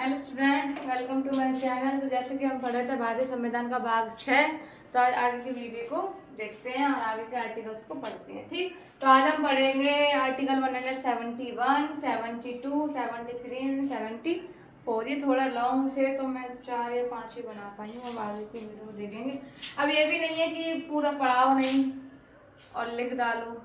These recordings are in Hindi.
Hello student, welcome to my channel. तो जैसे कि हम पढ़ रहे थे भारतीय संविधान का भाग 6, तो आज आगे की वीडियो को देखते हैं और आगे के आर्टिकल्स को पढ़ते हैं। ठीक, तो आज हम पढ़ेंगे आर्टिकल 171, 72, 73, 74। ये थोड़ा लॉन्ग थे तो मैं 4 या 5 ही बना पाई हूँ। अब आगे की वीडियो को देखेंगे। अब ये भी नहीं है कि पूरा पढ़ाओ नहीं और लिख डालो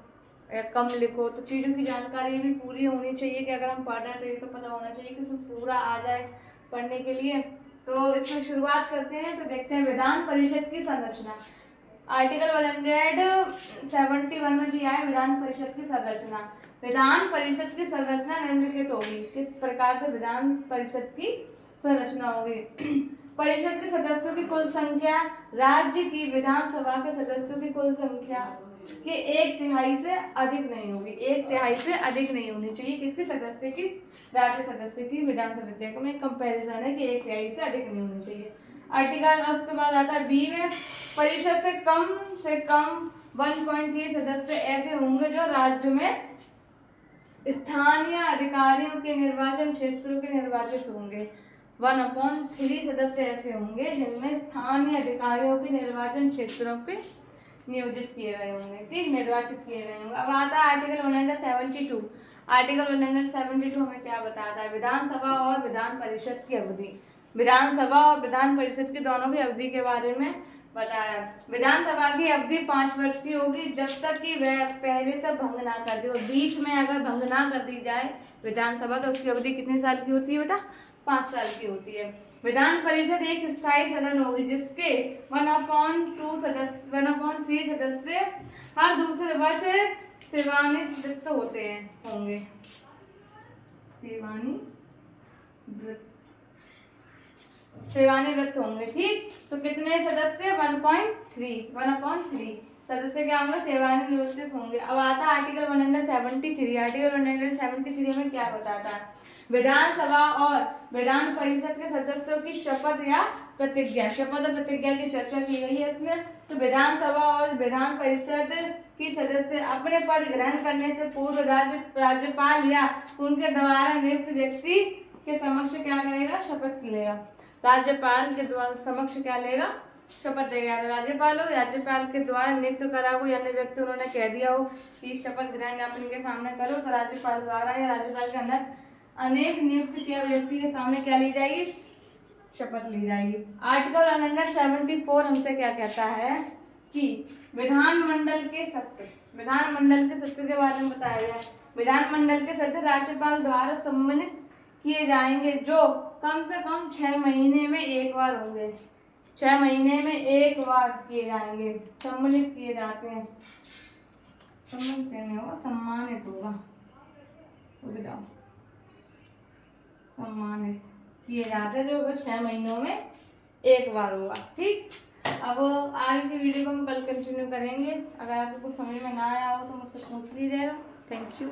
या कम लिखो, तो चीज़ों की जानकारी भी पूरी होनी चाहिए कि अगर हम पढ़ रहे हैं तो ये तो पता होना चाहिए कि इसमें पूरा आ जाए पढ़ने के लिए। तो इसमें शुरुआत करते हैं। तो देखते हैं विधान परिषद की संरचना। आर्टिकल 171 में दिया है विधान परिषद की संरचना। विधान परिषद की संरचना निम्नलिखित होगी। किस प्रकार से विधान परिषद की संरचना होगी? परिषद के सदस्यों की कुल संख्या राज्य की विधानसभा के सदस्यों की कुल संख्या कि 1/3 से अधिक नहीं होगी। 1/3 से अधिक नहीं होनी चाहिए किसी सदस्य की, राज्य सदस्य की विधानसभा में कंपैरिजन है कि 1/3 से अधिक नहीं होनी चाहिए। आर्टिकल उसके बाद आता है बी में, परिषद से कम 1.3 सदस्य ऐसे होंगे जो राज्य में स्थानीय अधिकारियों के निर्वाचन क्षेत्रों के निर्वाचित होंगे। 1/3 सदस्य ऐसे होंगे जिनमें स्थानीय अधिकारियों के निर्वाचन क्षेत्रों पे नियोजित किए गए होंगे। ठीक, निर्वाचित किए गए होंगे। अब आता है आर्टिकल 172। आर्टिकल 172 हमें क्या बताता है? विधानसभा और विधान परिषद की अवधि। विधानसभा और विधान परिषद की दोनों की अवधि के बारे में बताया। विधानसभा की अवधि 5 वर्ष की होगी जब तक कि वह पहले से भंग ना कर दी। और बीच में अगर भंग ना कर दी जाए विधानसभा तो उसकी अवधि कितने साल की होती है बेटा? 5 साल की होती है। विधान परिषद एक स्थायी सदन होगी जिसके 1/3 सदस्य हर दूसरे वर्ष सेवानिवृत्त होंगे। सेवानिवृत्त होंगे। ठीक, तो कितने सदस्य? 1/3 सदस्य क्या होंगे? सेवानिवृत्त होंगे। अब आता है आर्टिकल 173। आर्टिकल 173 में क्या बताता है? विधानसभा और विधान परिषद के सदस्यों की शपथ या प्रतिज्ञा। शपथ और प्रतिज्ञा की चर्चा की गई है इसमें। तो विधानसभा और विधान परिषद की सदस्य अपने पद ग्रहण करने से पूर्व राज्यपाल या उनके द्वारा नियुक्त व्यक्ति के समक्ष क्या करेगा? शपथ लेगा। राज्यपाल के द्वारा समक्ष क्या लेगा? शपथ लेगा। राज्यपाल के द्वारा नियुक्त करा हो या अन्य व्यक्ति उन्होंने कह दिया हो कि शपथ ग्रहण आप इनके सामने करो, तो राज्यपाल द्वारा या राज्यपाल के अंदर अनेक नियुक्त किया व्यक्ति के सामने क्या ली जाएगी? शपथ ली जाएगी। आर्टिकल 174 हमसे क्या कहता है कि विधानमंडल के सत्र के बारे में बताया गया है। विधानमंडल के सत्र राज्यपाल द्वारा सम्मिलित किए जाएंगे जो कम से कम 6 महीने में एक बार होंगे। 6 महीने में एक बार किए जाएंगे, सम्मिलित किए जाते हैं। सम्मिलित नहीं होगा, सम्मानित होगा। सम्मानित किए जाते हैं जो 6 महीनों में एक बार होगा। ठीक, अब आगे की वीडियो को हम कल कंटिन्यू करेंगे। अगर आपको कुछ समझ में ना आया हो तो मुझसे पूछ लीजिएगा। Thank you.